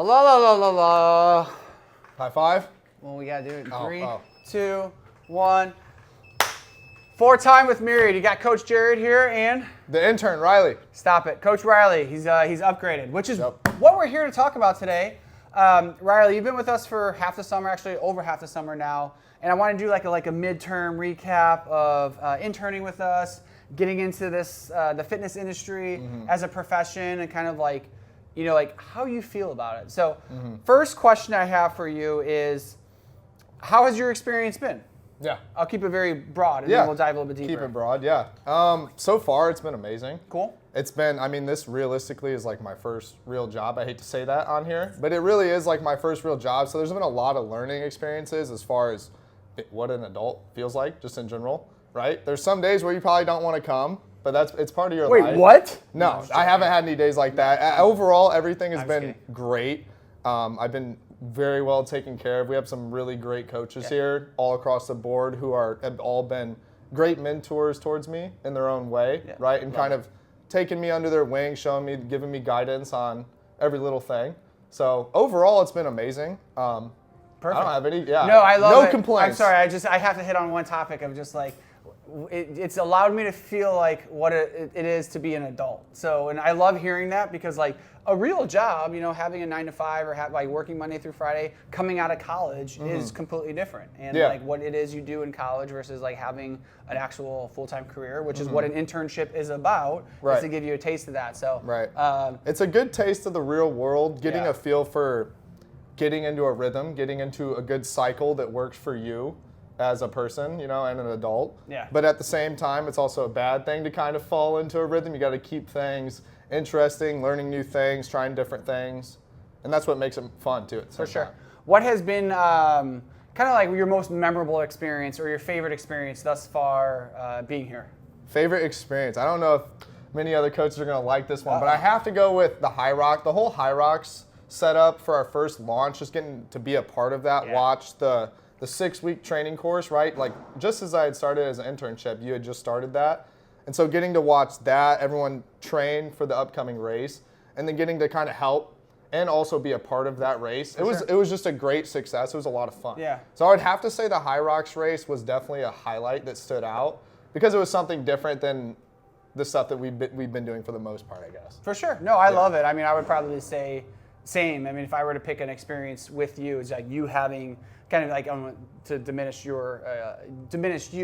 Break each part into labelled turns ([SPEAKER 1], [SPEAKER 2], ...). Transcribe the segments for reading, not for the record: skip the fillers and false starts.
[SPEAKER 1] La la la la la.
[SPEAKER 2] High five?
[SPEAKER 1] Well, we gotta do it in
[SPEAKER 2] Oh,
[SPEAKER 1] three,
[SPEAKER 2] oh.
[SPEAKER 1] 2, 1. 4-time with Myriad. You got Coach Jared here and
[SPEAKER 2] The intern, Riley.
[SPEAKER 1] stop it, Coach Riley. He's upgraded, which is
[SPEAKER 2] Yep.
[SPEAKER 1] what we're here to talk about today. Riley, you've been with us for half the summer, actually over half the summer now, and I want to do like a midterm recap of interning with us, getting into this the fitness industry as a profession, and kind of like how you feel about it. So, first question I have for you is, how has your experience been?
[SPEAKER 2] Yeah.
[SPEAKER 1] I'll keep it very broad, and then we'll dive a little bit deeper.
[SPEAKER 2] Keep it broad, yeah. So far, it's been amazing.
[SPEAKER 1] Cool.
[SPEAKER 2] It's been, this realistically is like my first real job. I hate to say that on here, but it really is like my first real job. So there's been a lot of learning experiences as far as what an adult feels like, just in general, right? There's some days where you probably don't want to come, but it's part of your life.
[SPEAKER 1] Wait, what?
[SPEAKER 2] No, I haven't had any days like that. Overall, everything has been
[SPEAKER 1] kidding.
[SPEAKER 2] great. I've been very well taken care of. We have some really great coaches here all across the board who have all been great mentors towards me in their own way, right? And kind of taking me under their wing, showing me, giving me guidance on every little thing. So overall, it's been amazing.
[SPEAKER 1] Perfect.
[SPEAKER 2] I don't have any,
[SPEAKER 1] No, I love it.
[SPEAKER 2] No complaints.
[SPEAKER 1] I'm sorry, I have to hit on one topic of just like, it's allowed me to feel like what it is to be an adult. So, and I love hearing that because like a real job, having a 9 to 5 or like working Monday through Friday, coming out of college is completely different. And like what it is you do in college versus like having an actual full-time career, which is what an internship is about, is to give you a taste of that. So,
[SPEAKER 2] it's a good taste of the real world, getting a feel for getting into a rhythm, getting into a good cycle that works for you as a person, and an adult.
[SPEAKER 1] Yeah.
[SPEAKER 2] But at the same time, it's also a bad thing to kind of fall into a rhythm. You got to keep things interesting, learning new things, trying different things. And that's what makes it fun, too.
[SPEAKER 1] For sure. What has been kind of like your most memorable experience or your favorite experience thus far being here?
[SPEAKER 2] Favorite experience? I don't know if many other coaches are going to like this one, but I have to go with the High Rock. The whole High Rocks setup for our first launch, just getting to be a part of that, watch the 6-week training course, right? Like just as I had started as an internship, you had just started that. And so getting to watch that, everyone train for the upcoming race, and then getting to kind of help and also be a part of that race. It was just a great success. It was a lot of fun.
[SPEAKER 1] Yeah.
[SPEAKER 2] So I would have to say the High Rocks race was definitely a highlight that stood out because it was something different than the stuff that we've been doing for the most part, I guess.
[SPEAKER 1] For sure. No, I love it. I would probably say same. If I were to pick an experience with you, it's like you having kind of like, I don't want to diminish you,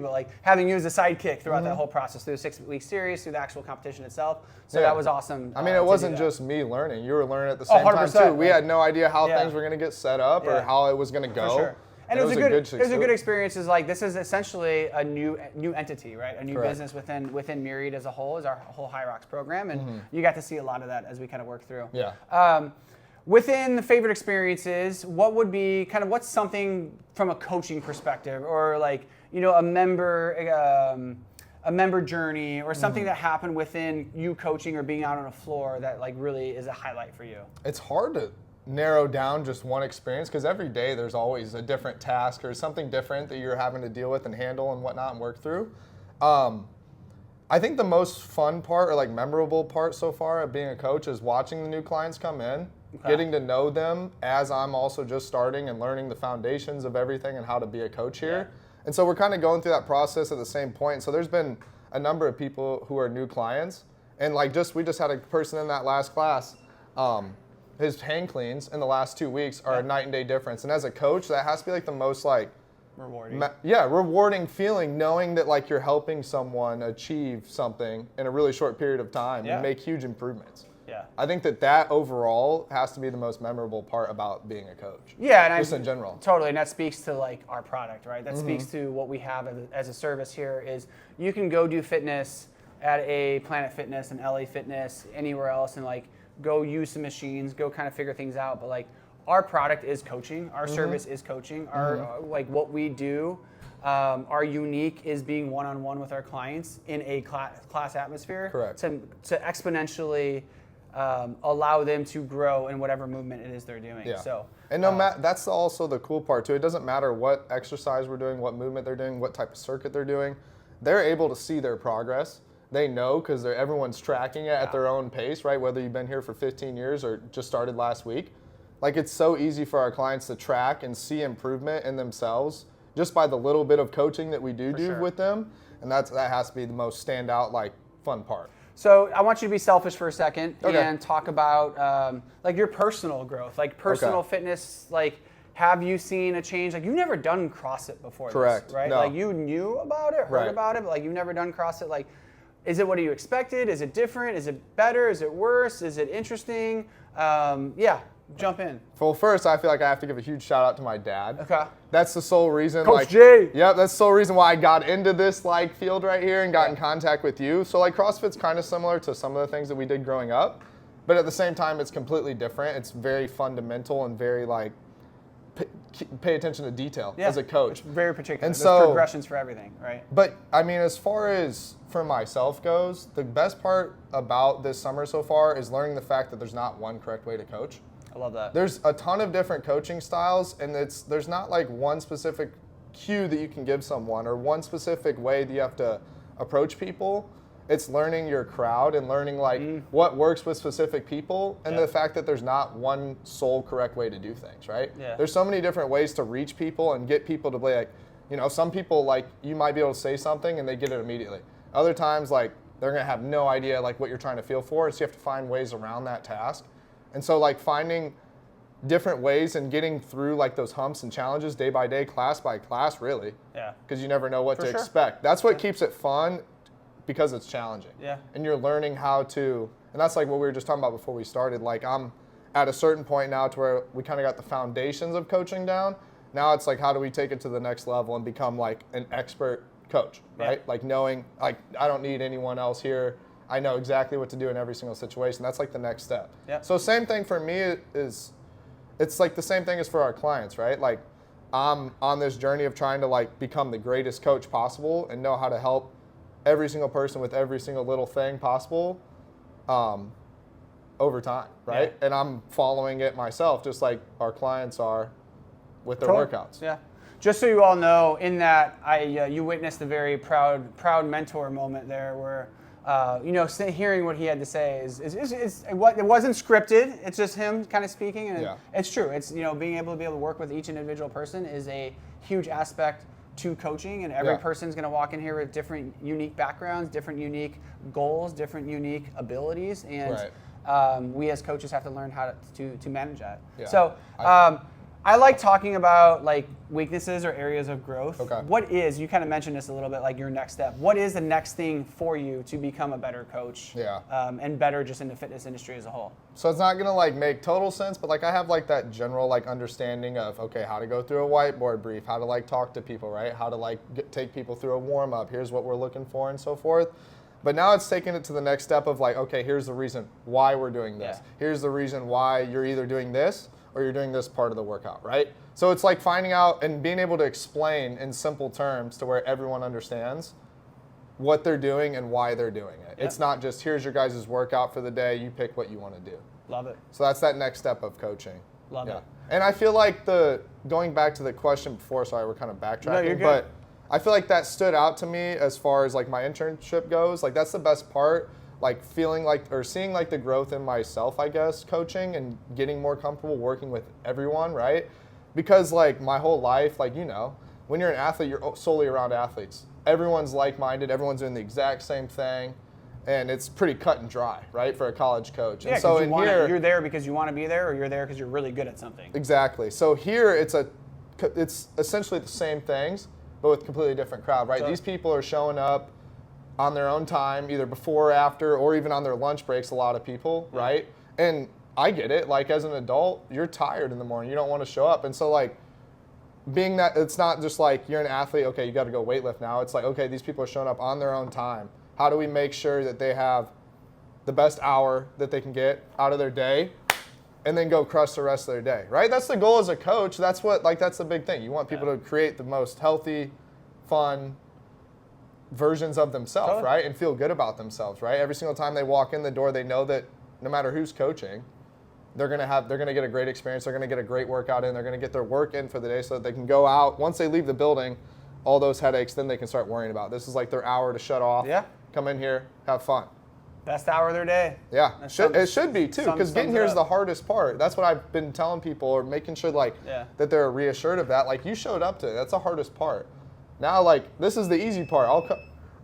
[SPEAKER 1] but like having you as a sidekick throughout that whole process, through the 6-week series, through the actual competition itself. So that was awesome.
[SPEAKER 2] It wasn't just me learning. You were learning at the same time too. We had no idea how things were going to get set up or how it was going to go.
[SPEAKER 1] For sure. And it was a good experience. Is like this is essentially a new entity, right? A new business within Myriad as a whole, is our whole High Rocks program, and you got to see a lot of that as we kind of work through.
[SPEAKER 2] Yeah.
[SPEAKER 1] Within the favorite experiences, what would be what's something from a coaching perspective, or like a member journey, or something that happened within you coaching or being out on a floor that like really is a highlight for you?
[SPEAKER 2] It's hard to narrow down just one experience because every day there's always a different task or something different that you're having to deal with and handle and whatnot and work through. I think the most fun part or like memorable part so far of being a coach is watching the new clients come in. Getting to know them as I'm also just starting and learning the foundations of everything and how to be a coach here. And so we're kind of going through that process at the same point. So there's been a number of people who are new clients. And like we just had a person in that last class, his hang cleans in the last 2 weeks are a night and day difference. And as a coach, that has to be like the most like
[SPEAKER 1] rewarding.
[SPEAKER 2] Rewarding feeling, knowing that like you're helping someone achieve something in a really short period of time and make huge improvements.
[SPEAKER 1] Yeah.
[SPEAKER 2] I think that overall has to be the most memorable part about being a coach.
[SPEAKER 1] Yeah, and
[SPEAKER 2] just in general.
[SPEAKER 1] Totally, and that speaks to like our product, right? That speaks to what we have as a service here. Is you can go do fitness at a Planet Fitness, an LA Fitness, anywhere else, and like go use some machines, go kind of figure things out. But like our product is coaching, our service is coaching. Our like what we do. Our unique is being one-on-one with our clients in a class atmosphere.
[SPEAKER 2] Correct.
[SPEAKER 1] To exponentially allow them to grow in whatever movement it is they're doing.
[SPEAKER 2] Yeah.
[SPEAKER 1] So,
[SPEAKER 2] and that's also the cool part too. It doesn't matter what exercise we're doing, what movement they're doing, what type of circuit they're doing. They're able to see their progress. They know because everyone's tracking it at their own pace, right? Whether you've been here for 15 years or just started last week. like it's so easy for our clients to track and see improvement in themselves just by the little bit of coaching that we do
[SPEAKER 1] sure.
[SPEAKER 2] with them. And that has to be the most standout, like, fun part.
[SPEAKER 1] So I want you to be selfish for a second
[SPEAKER 2] Okay.
[SPEAKER 1] and talk about like your personal growth, like personal fitness. Like, have you seen a change? Like, you've never done CrossFit before.
[SPEAKER 2] Correct.
[SPEAKER 1] This, right?
[SPEAKER 2] No.
[SPEAKER 1] Like, you knew about it, heard about it, but like you've never done CrossFit. Like, is it what you expected? Is it different? Is it better? Is it worse? Is it interesting? Yeah, jump in.
[SPEAKER 2] Well, first, I feel like I have to give a huge shout out to my dad.
[SPEAKER 1] Okay.
[SPEAKER 2] That's the sole reason.
[SPEAKER 1] Coach
[SPEAKER 2] like,
[SPEAKER 1] J.
[SPEAKER 2] Yep, that's the sole reason why I got into this like field right here and got in contact with you. So like CrossFit's kind of similar to some of the things that we did growing up, but at the same time, it's completely different. It's very fundamental and very like pay attention to detail as a coach.
[SPEAKER 1] It's very particular.
[SPEAKER 2] And
[SPEAKER 1] There's
[SPEAKER 2] so
[SPEAKER 1] progressions for everything, right?
[SPEAKER 2] But I mean, as far as for myself goes, the best part about this summer so far is learning the fact that there's not one correct way to coach.
[SPEAKER 1] I love that.
[SPEAKER 2] There's a ton of different coaching styles, and there's not like one specific cue that you can give someone or one specific way that you have to approach people. It's learning your crowd and learning like what works with specific people, and the fact that there's not one sole correct way to do things, right?
[SPEAKER 1] Yeah.
[SPEAKER 2] There's so many different ways to reach people and get people to be like, you know, some people like you might be able to say something and they get it immediately. Other times like they're gonna have no idea like what you're trying to feel for, so you have to find ways around that task. And so like finding different ways and getting through like those humps and challenges day by day, class by class, really.
[SPEAKER 1] Yeah.
[SPEAKER 2] Because you never know what to
[SPEAKER 1] sure.
[SPEAKER 2] expect. That's what keeps it fun, because it's challenging.
[SPEAKER 1] Yeah.
[SPEAKER 2] And you're learning how to, and that's like what we were just talking about before we started. Like I'm at a certain point now to where we kind of got the foundations of coaching down. Now it's like, how do we take it to the next level and become like an expert coach, right? Like knowing, like I don't need anyone else here. I know exactly what to do in every single situation. That's like the next step.
[SPEAKER 1] Yeah.
[SPEAKER 2] So same thing for me is, it's like the same thing as for our clients, right? Like I'm on this journey of trying to like become the greatest coach possible and know how to help every single person with every single little thing possible over time, right?
[SPEAKER 1] Yeah.
[SPEAKER 2] And I'm following it myself, just like our clients are with their workouts.
[SPEAKER 1] Yeah. Just so you all know, in that you witnessed a very proud mentor moment there, where you know, hearing what he had to say it wasn't scripted. It's just him kind of speaking, and it's true. It's, you know, being able to work with each individual person is a huge aspect to coaching, and every person's going to walk in here with different unique backgrounds, different unique goals, different unique abilities, and we as coaches have to learn how to manage that. Yeah. So I like talking about like weaknesses or areas of growth.
[SPEAKER 2] Okay.
[SPEAKER 1] What is, you kind of mentioned this a little bit, like your next step. What is the next thing for you to become a better coach?
[SPEAKER 2] Yeah.
[SPEAKER 1] And better just in the fitness industry as a whole?
[SPEAKER 2] So it's not gonna like make total sense, but like I have like that general like understanding of, okay, how to go through a whiteboard brief, how to like talk to people, right? How to like take people through a warm up. Here's what we're looking for and so forth. But now it's taking it to the next step of like, okay, here's the reason why we're doing this. Yeah. Here's the reason why you're either doing this or you're doing this part of the workout, right? So it's like finding out and being able to explain in simple terms to where everyone understands what they're doing and why they're doing it. Yep. It's not just, here's your guys' workout for the day, you pick what you want to do.
[SPEAKER 1] Love it.
[SPEAKER 2] So that's that next step of coaching.
[SPEAKER 1] Love it.
[SPEAKER 2] And I feel like going back to the question before, sorry, we're kind of backtracking,
[SPEAKER 1] no, you're good.
[SPEAKER 2] But I feel like that stood out to me as far as like my internship goes. Like that's the best part. Like feeling like, or seeing like the growth in myself, I guess, coaching and getting more comfortable working with everyone, right? Because like my whole life, like, you know, when you're an athlete, you're solely around athletes. Everyone's like-minded, everyone's doing the exact same thing, and it's pretty cut and dry, right, for a college coach.
[SPEAKER 1] Yeah,
[SPEAKER 2] and so
[SPEAKER 1] you're there because you want to be there, or you're there because you're really good at something.
[SPEAKER 2] Exactly. So here it's essentially the same things, but with a completely different crowd, right? So these people are showing up on their own time, either before or after, or even on their lunch breaks, a lot of people, right? And I get it. Like, as an adult, you're tired in the morning. You don't want to show up. And so, like, being that it's not just like you're an athlete, okay, you got to go weightlift now. It's like, okay, these people are showing up on their own time. How do we make sure that they have the best hour that they can get out of their day and then go crush the rest of their day, right? That's the goal as a coach. That's what, like, that's the big thing. You want people to create the most healthy, fun versions of themselves, right? And feel good about themselves, right? Every single time they walk in the door, they know that no matter who's coaching, they're gonna get a great experience. They're gonna get a great workout in. They're gonna get their work in for the day so that they can go out. Once they leave the building, all those headaches, then they can start worrying about. This is like their hour to shut off. Yeah. Come in here, have fun.
[SPEAKER 1] Best hour of their day.
[SPEAKER 2] Yeah, it should be too, because getting here is the hardest part. That's what I've been telling people, or making sure that they're reassured of that. Like, you showed up today. That's the hardest part. Now, this is the easy part.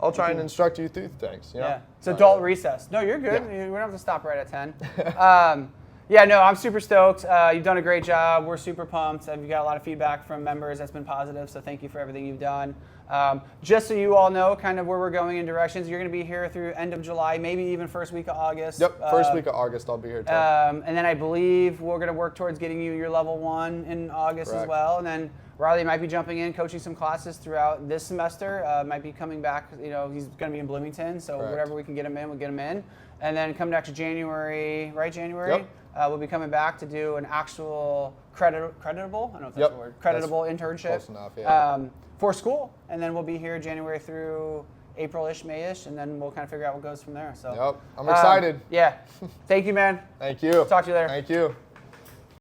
[SPEAKER 2] I'll try and instruct you through things. You know?
[SPEAKER 1] Yeah, it's adult recess. No, you're good. We don't have to stop right at 10. Yeah, no, I'm super stoked. You've done a great job. We're super pumped. You've got a lot of feedback from members that's been positive, so thank you for everything you've done. Just so you all know kind of where we're going in directions, you're going to be here through end of July, maybe even first week of August.
[SPEAKER 2] Yep, first week of August I'll be here too.
[SPEAKER 1] And then I believe we're going to work towards getting you your level 1 in August as well. And then Riley might be jumping in, coaching some classes throughout this semester. Might be coming back, he's going to be in Bloomington, so whatever we can get him in, we'll get him in. And then come next January, right, January?
[SPEAKER 2] Yep.
[SPEAKER 1] We'll be coming back to do an actual creditable, I don't know if that's the word, creditable internship
[SPEAKER 2] close enough, yeah.
[SPEAKER 1] For school. And then we'll be here January through April-ish, May-ish, and then we'll kind of figure out what goes from there. So,
[SPEAKER 2] I'm excited.
[SPEAKER 1] Yeah. Thank you, man.
[SPEAKER 2] Thank you.
[SPEAKER 1] Talk to you later.
[SPEAKER 2] Thank you.